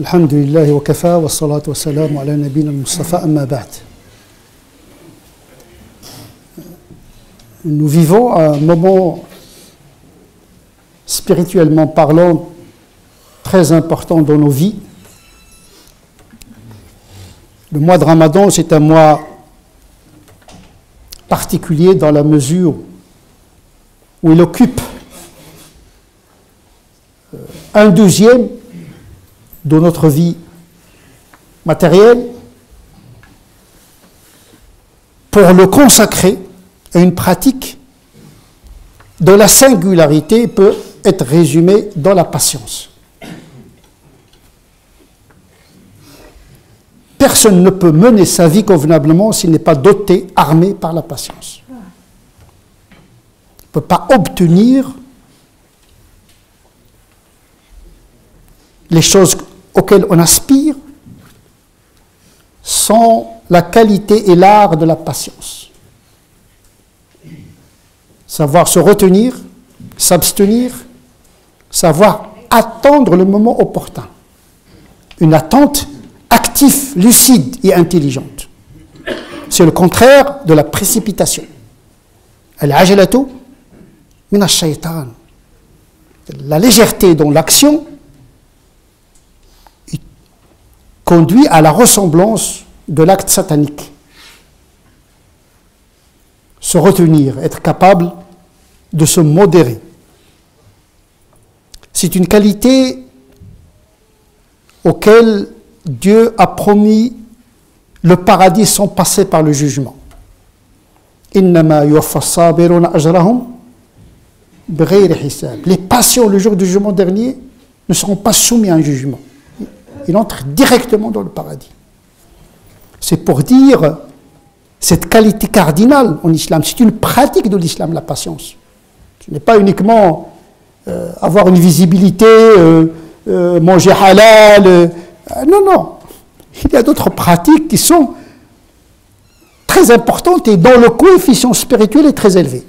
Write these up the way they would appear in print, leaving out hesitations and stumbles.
Alhamdulillah wa kafa wa salatu wa salam ala nabina al-Mustafa amma ba'd. Nous vivons un moment spirituellement parlant très important dans nos vies. Le mois de Ramadan, c'est un mois particulier dans la mesure où il occupe un douzième de notre vie matérielle pour le consacrer à une pratique dont la singularité peut être résumée dans la patience. Personne ne peut mener sa vie convenablement s'il n'est pas doté, armé par la patience. Il ne peut pas obtenir les choses auxquelles on aspire sans la qualité et l'art de la patience. Savoir se retenir, s'abstenir, savoir attendre le moment opportun. Une attente active, lucide et intelligente. C'est le contraire de la précipitation. Al-ajalatu min ash-shaytan. La légèreté dans l'action conduit à la ressemblance de l'acte satanique. Se retenir, être capable de se modérer. C'est une qualité auquel Dieu a promis le paradis sans passer par le jugement. Innama yuwaffa as-sabiruna ajrahum bighayri hisab. Les patients le jour du jugement dernier ne seront pas soumis à un jugement. Ils entrent directement dans le paradis. C'est pour dire cette qualité cardinale en islam. C'est une pratique de l'islam, la patience. Ce n'est pas uniquement avoir une visibilité, manger halal. Non, non. Il y a d'autres pratiques qui sont très importantes et dont le coefficient spirituel est très élevé.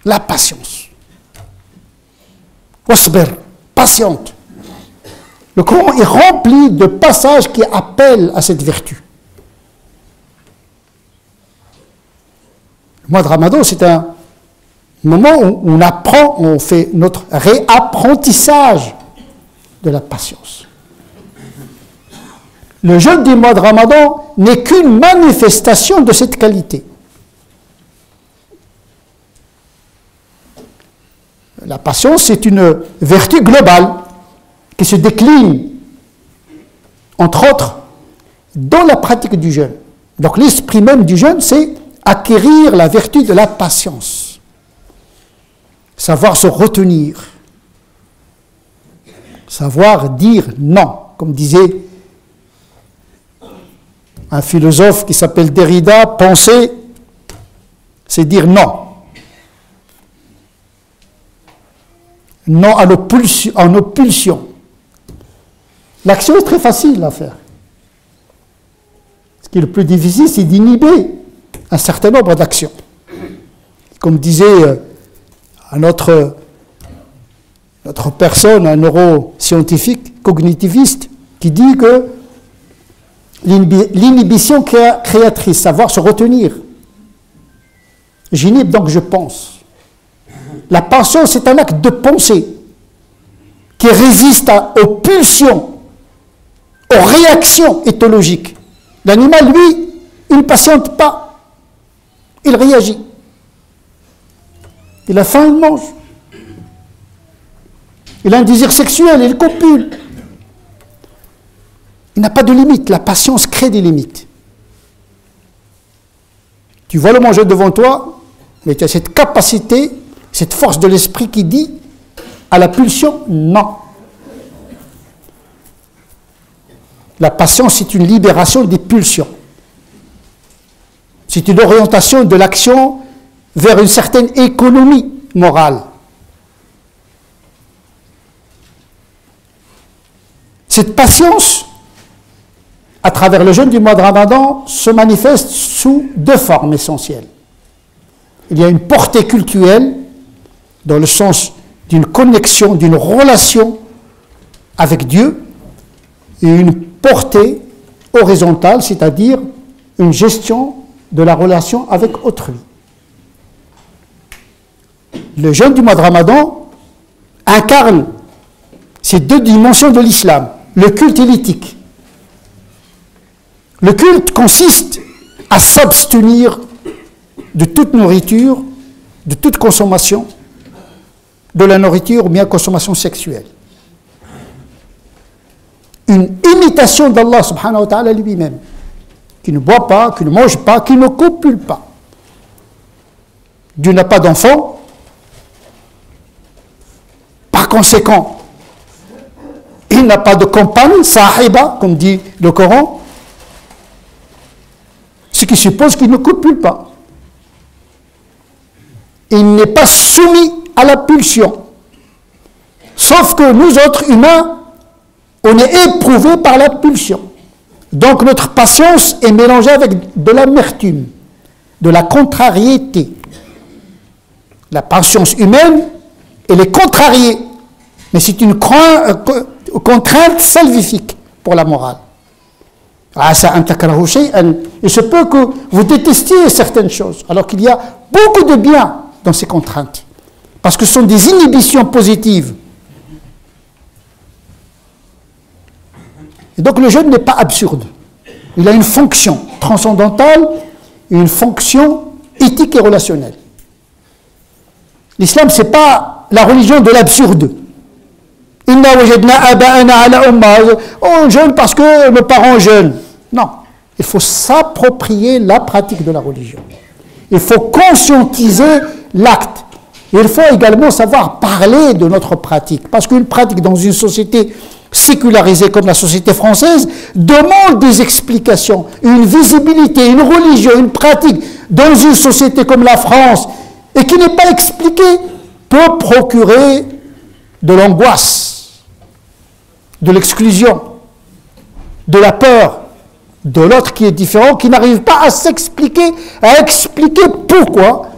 La patience. Wasbir, patiente. Le Coran est rempli de passages qui appellent à cette vertu. Le mois de Ramadan, c'est un moment où on apprend, on fait notre réapprentissage de la patience. Le jeûne du mois de Ramadan n'est qu'une manifestation de cette qualité. La patience, c'est une vertu globale qui se décline, entre autres, dans la pratique du jeûne. Donc l'esprit même du jeûne, c'est acquérir la vertu de la patience. Savoir se retenir. Savoir dire non, comme disait un philosophe qui s'appelle Derrida, penser, c'est dire non. Non à nos pulsions. L'action est très facile à faire. Ce qui est le plus difficile, c'est d'inhiber un certain nombre d'actions. Comme disait notre personne, un neuroscientifique, cognitiviste, qui dit que l'inhibition créatrice, savoir se retenir. J'inhibe donc je pense. La pensée, c'est un acte de pensée qui résiste aux pulsions, aux réactions éthologiques. L'animal, lui, il ne patiente pas. Il réagit. Il a faim, il mange. Il a un désir sexuel, il copule. Il n'a pas de limite. La patience crée des limites. Tu vois le manger devant toi, mais tu as cette capacité, cette force de l'esprit qui dit à la pulsion, non. La patience, c'est une libération des pulsions. C'est une orientation de l'action vers une certaine économie morale. Cette patience, à travers le jeûne du mois de Ramadan, se manifeste sous deux formes essentielles. Il y a une portée cultuelle, dans le sens d'une connexion, d'une relation avec Dieu, et une portée horizontale, c'est-à-dire une gestion de la relation avec autrui. Le jeûne du mois de Ramadan incarne ces deux dimensions de l'islam, le culte et l'éthique. Le culte consiste à s'abstenir de toute nourriture, de toute consommation, de la nourriture ou bien consommation sexuelle. Une imitation d'Allah subhanahu wa ta'ala lui-même, qui ne boit pas, qui ne mange pas, qui ne copule pas. Dieu n'a pas d'enfant. Par conséquent, il n'a pas de compagne, sahiba, comme dit le Coran, ce qui suppose qu'il ne copule pas. Il n'est pas soumis à la pulsion. Sauf que nous autres humains, on est éprouvés par la pulsion. Donc notre patience est mélangée avec de l'amertume, de la contrariété. La patience humaine, elle est contrariée, mais c'est une contrainte salvifique pour la morale. Il se peut que vous détestiez certaines choses, alors qu'il y a beaucoup de bien dans ces contraintes, parce que ce sont des inhibitions positives. Et donc le jeûne n'est pas absurde. Il a une fonction transcendantale et une fonction éthique et relationnelle. L'islam, ce n'est pas la religion de l'absurde. On jeûne parce que nos parents jeûnent. Non, il faut s'approprier la pratique de la religion. Il faut conscientiser l'acte. Il faut également savoir parler de notre pratique. Parce qu'une pratique dans une société sécularisée comme la société française demande des explications, une visibilité, une religion, une pratique dans une société comme la France et qui n'est pas expliquée peut procurer de l'angoisse, de l'exclusion, de la peur de l'autre qui est différent, qui n'arrive pas à s'expliquer, à expliquer pourquoi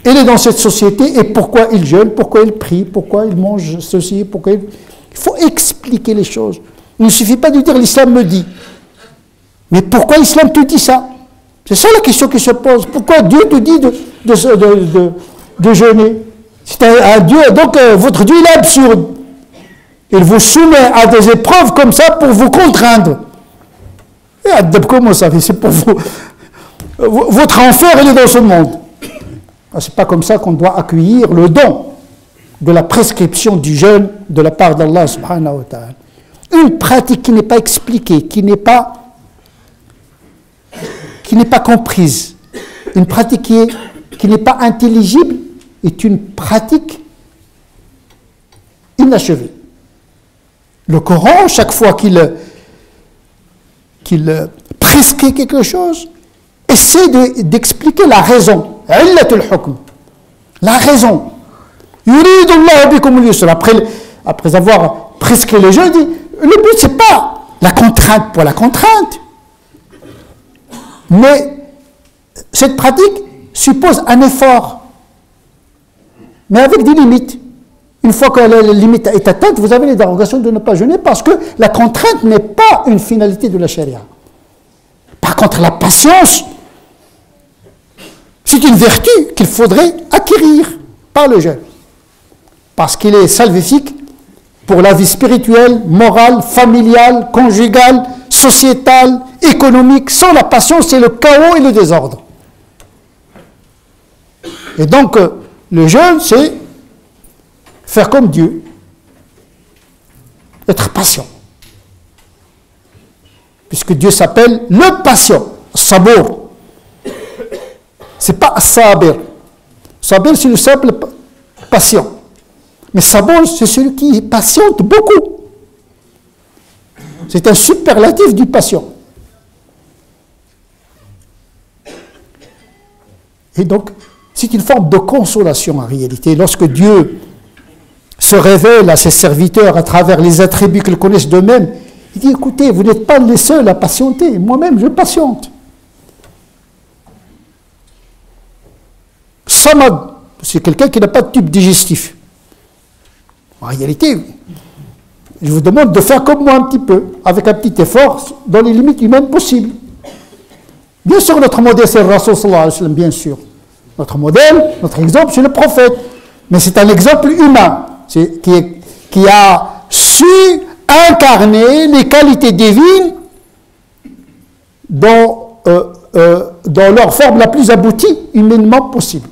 il est dans cette société et pourquoi il jeûne, pourquoi il prie, pourquoi il mange ceci, pourquoi il... Il faut expliquer les choses. Il ne suffit pas de dire l'islam me dit. Mais pourquoi l'islam te dit ça? C'est ça la question qui se pose. Pourquoi Dieu te dit de jeûner? C'est un Dieu, donc votre Dieu il est absurde. Il vous soumet à des épreuves comme ça pour vous contraindre. Et comment ça fait? C'est pour vous. Votre enfer, il est dans ce monde. C'est pas comme ça qu'on doit accueillir le don de la prescription du jeûne de la part d'Allah subhanahu wa ta'ala. Une pratique qui n'est pas expliquée, qui n'est pas comprise, une pratique qui n'est pas intelligible est une pratique inachevée. Le Coran, chaque fois qu'il prescrit quelque chose, essaie d'expliquer la raison. La raison. Après avoir prescrit le jeûne, le but c'est pas la contrainte pour la contrainte, mais cette pratique suppose un effort, mais avec des limites. Une fois que la limite est atteinte, vous avez les dérogations de ne pas jeûner parce que la contrainte n'est pas une finalité de la charia. Par contre, la patience, c'est une vertu qu'il faudrait acquérir par le jeûne. Parce qu'il est salvifique pour la vie spirituelle, morale, familiale, conjugale, sociétale, économique. Sans la patience, c'est le chaos et le désordre. Et donc, le jeûne, c'est faire comme Dieu, être patient. Puisque Dieu s'appelle le patient, sabour. C'est pas sabir. Sabir, c'est le simple patient. Mais sabour, c'est celui qui patiente beaucoup. C'est un superlatif du patient. Et donc, c'est une forme de consolation en réalité. Lorsque Dieu se révèle à ses serviteurs à travers les attributs qu'ils connaissent d'eux-mêmes, il dit, écoutez, vous n'êtes pas les seuls à patienter. Moi-même, je patiente. Samad, c'est quelqu'un qui n'a pas de tube digestif. En réalité, Je vous demande de faire comme moi un petit peu, avec un petit effort, dans les limites humaines possibles. Bien sûr, notre modèle, c'est le Rasul sallallahu alayhi wa sallam, bien sûr. Notre modèle, notre exemple, c'est le prophète. Mais c'est un exemple humain, qui a su incarner les qualités divines dans leur forme la plus aboutie humainement possible.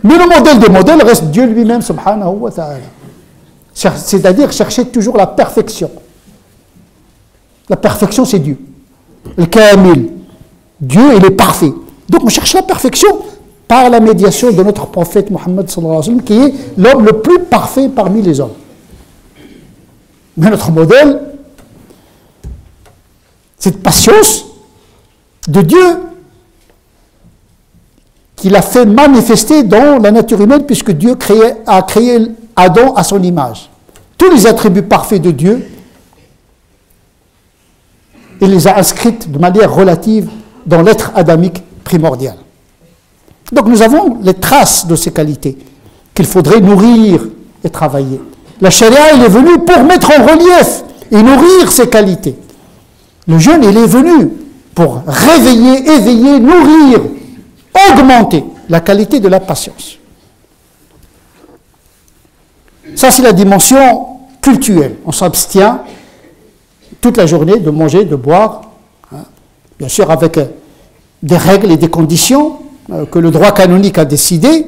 Mais le modèle des modèles reste Dieu lui-même, subhanahu wa ta'ala. C'est-à-dire chercher toujours la perfection. La perfection, c'est Dieu. Le Kamil. Dieu, il est parfait. Donc on cherche la perfection par la médiation de notre prophète Mohammed sallallahu alayhi wa sallam, qui est l'homme le plus parfait parmi les hommes. Mais notre modèle, cette patience de Dieu qu'il a fait manifester dans la nature humaine, puisque Dieu a créé Adam à son image. Tous les attributs parfaits de Dieu, il les a inscrits de manière relative dans l'être adamique primordial. Donc nous avons les traces de ces qualités qu'il faudrait nourrir et travailler. La charia, elle est venue pour mettre en relief et nourrir ces qualités. Le jeûne, il est venu pour réveiller, éveiller, nourrir, augmenter la qualité de la patience. Ça, c'est la dimension cultuelle. On s'abstient toute la journée de manger, de boire, hein, bien sûr avec des règles et des conditions que le droit canonique a décidé.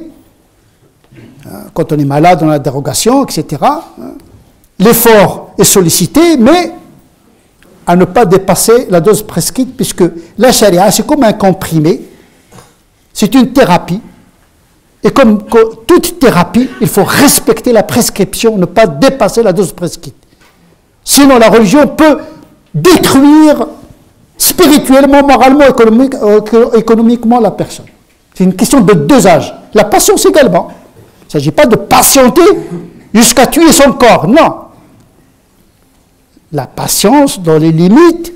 Quand on est malade, on a des dérogations, etc. L'effort est sollicité, mais à ne pas dépasser la dose prescrite, puisque la charia, c'est comme un comprimé, c'est une thérapie. Et comme toute thérapie, il faut respecter la prescription, ne pas dépasser la dose prescrite. Sinon, la religion peut détruire spirituellement, moralement, économiquement la personne. C'est une question de dosage. La patience également. Il ne s'agit pas de patienter jusqu'à tuer son corps, non. La patience dans les limites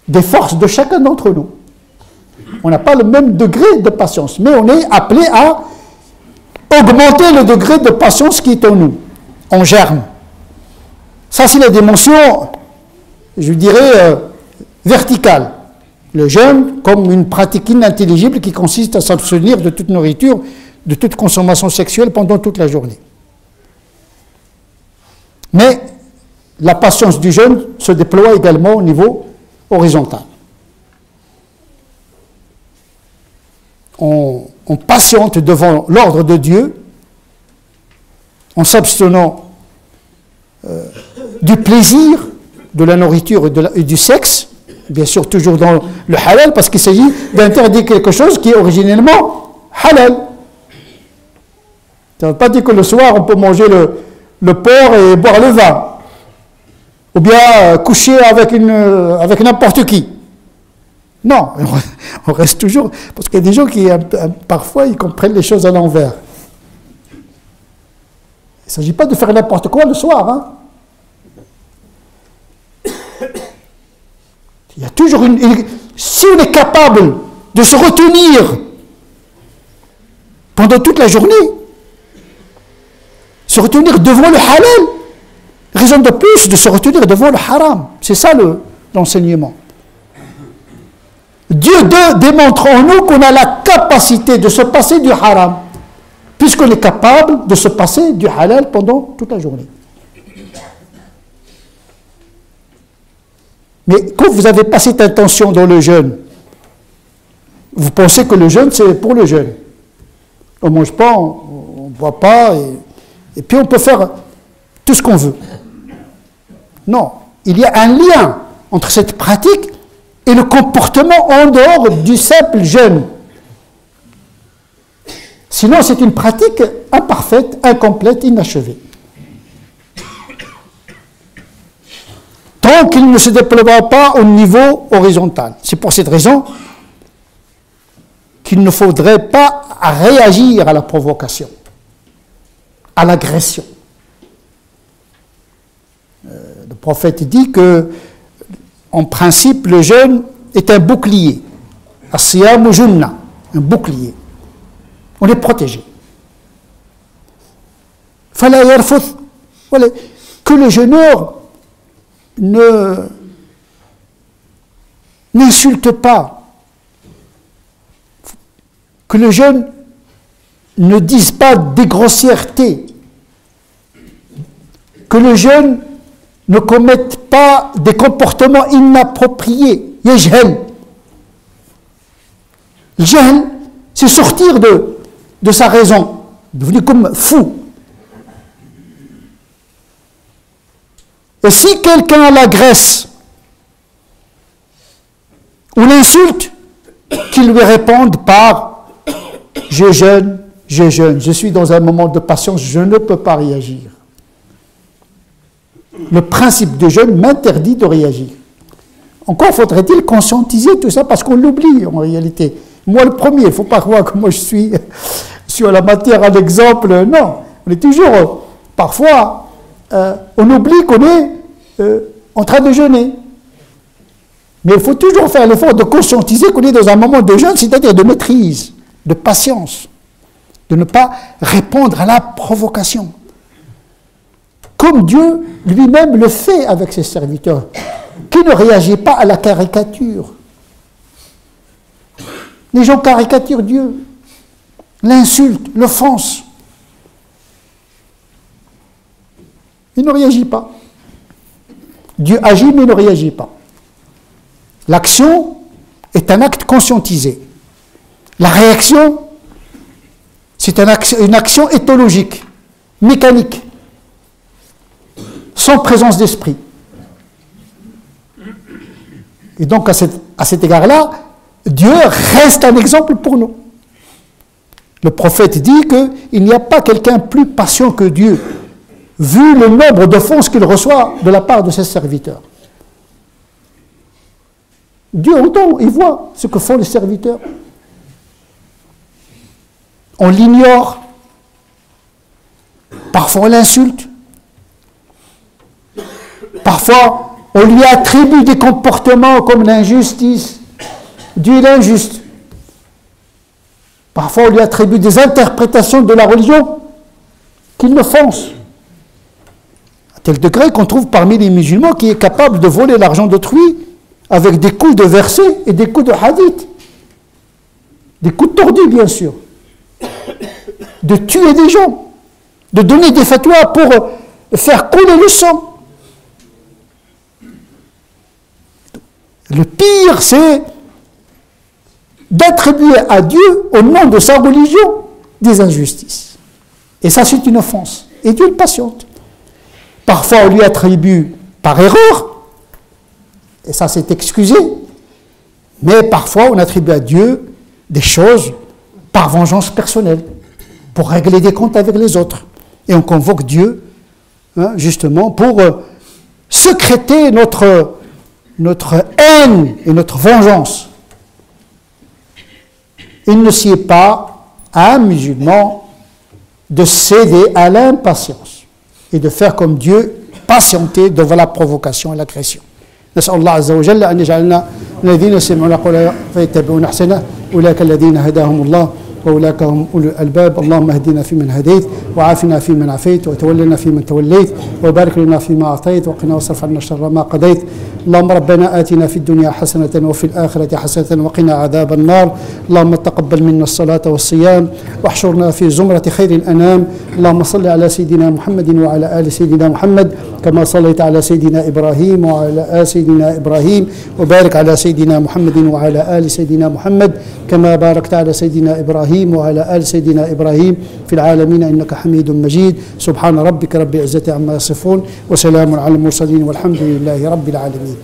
des forces de chacun d'entre nous. On n'a pas le même degré de patience, mais on est appelé à augmenter le degré de patience qui est en nous, en germe. Ça, c'est la dimension, je dirais, verticale. Le jeûne comme une pratique inintelligible qui consiste à s'abstenir de toute nourriture, de toute consommation sexuelle pendant toute la journée. Mais la patience du jeûne se déploie également au niveau horizontal. On patiente devant l'ordre de Dieu en s'abstenant du plaisir, de la nourriture et du sexe, bien sûr toujours dans le halal, parce qu'il s'agit d'interdire quelque chose qui est originellement halal. Ça ne veut pas dire que le soir on peut manger le porc et boire le vin, ou bien coucher avec n'importe qui. Non, on reste toujours, parce qu'il y a des gens qui parfois ils comprennent les choses à l'envers. Il ne s'agit pas de faire n'importe quoi le soir, hein. Il y a toujours si on est capable de se retenir pendant toute la journée, se retenir devant le halal, raison de plus de se retenir devant le haram. C'est ça l'enseignement. Dieu démontre en nous qu'on a la capacité de se passer du haram, puisqu'on est capable de se passer du halal pendant toute la journée. Mais quand vous n'avez pas cette intention dans le jeûne, vous pensez que le jeûne, c'est pour le jeûne. On ne mange pas, on ne boit pas, et puis on peut faire tout ce qu'on veut. Non, il y a un lien entre cette pratique et le comportement en dehors du simple jeûne. Sinon, c'est une pratique imparfaite, incomplète, inachevée. Tant qu'il ne se déploiera pas au niveau horizontal. C'est pour cette raison qu'il ne faudrait pas réagir à la provocation, à l'agression. Le prophète dit que, en principe, le jeûne est un bouclier. As-siyamu junna, un bouclier. On est protégé. فلا يرفث ولا. Que le jeûneur n'insulte pas, que le jeune ne dise pas des grossièretés, que le jeune ne commette pas des comportements inappropriés. Yajhal. Le jahl, c'est sortir de sa raison, devenir comme fou. Et si quelqu'un l'agresse ou l'insulte, qu'il lui réponde par « je jeûne, je suis dans un moment de patience, je ne peux pas réagir ». Le principe de jeûne m'interdit de réagir. Encore faudrait-il conscientiser tout ça parce qu'on l'oublie en réalité. Moi le premier, il ne faut pas croire que moi je suis sur la matière un exemple. Non, on est toujours, parfois, on oublie qu'on est en train de jeûner. Mais il faut toujours faire l'effort de conscientiser qu'on est dans un moment de jeûne, c'est-à-dire de maîtrise, de patience, de ne pas répondre à la provocation. Comme Dieu lui-même le fait avec ses serviteurs, qui ne réagit pas à la caricature. Les gens caricaturent Dieu, l'insultent, l'offensent. Il ne réagit pas. Dieu agit mais ne réagit pas. L'action est un acte conscientisé. La réaction, c'est une action éthologique, mécanique, sans présence d'esprit. Et donc, à cet égard-là, Dieu reste un exemple pour nous. Le prophète dit qu'il n'y a pas quelqu'un plus patient que Dieu, vu le nombre d'offenses qu'il reçoit de la part de ses serviteurs. Dieu entend, il voit ce que font les serviteurs. On l'ignore, parfois on l'insulte, parfois on lui attribue des comportements comme l'injustice. Dieu est injuste. Parfois on lui attribue des interprétations de la religion qu'il l'offense. À tel degré qu'on trouve parmi les musulmans qui est capable de voler l'argent d'autrui avec des coups de versets et des coups de hadith. Des coups de tordus, bien sûr. De tuer des gens. De donner des fatwas pour faire couler le sang. Le pire, c'est d'attribuer à Dieu, au nom de sa religion, des injustices. Et ça, c'est une offense. Et Dieu le patiente. Parfois, on lui attribue par erreur, et ça, c'est excusé. Mais parfois, on attribue à Dieu des choses par vengeance personnelle, pour régler des comptes avec les autres. Et on convoque Dieu, justement, pour sécréter notre haine et notre vengeance. Il ne sied pas à un musulman de céder à l'impatience et de faire comme Dieu, patienter devant la provocation et l'agression. نسأل الله عز وجل أن يجعلنا الذين يستمعون القول فيتبعون أحسنه أولئك الذين هداهم الله وأولئك هم أولو الألباب اللهم اهدنا فيمن هديت وعافنا فيمن عافيت وتولنا فيمن توليت وبارك لنا فيما أعطيت وقنا واصرف عنا شر ما قضيت اللهم ربنا آتنا في الدنيا حسنة وفي الآخرة حسنة وقنا عذاب النار اللهم تقبل منا الصلاة والصيام واحشرنا في زمرة خير الأنام اللهم صل على سيدنا محمد وعلى آل سيدنا محمد كما صليت على سيدنا إبراهيم وعلى آل سيدنا إبراهيم وبارك على سيدنا محمد وعلى آل سيدنا محمد كما باركت على سيدنا إبراهيم وعلى آل سيدنا إبراهيم في العالمين إنك حميد مجيد سبحان ربك رب العزة عما يصفون وسلام على المرسلين والحمد لله رب العالمين.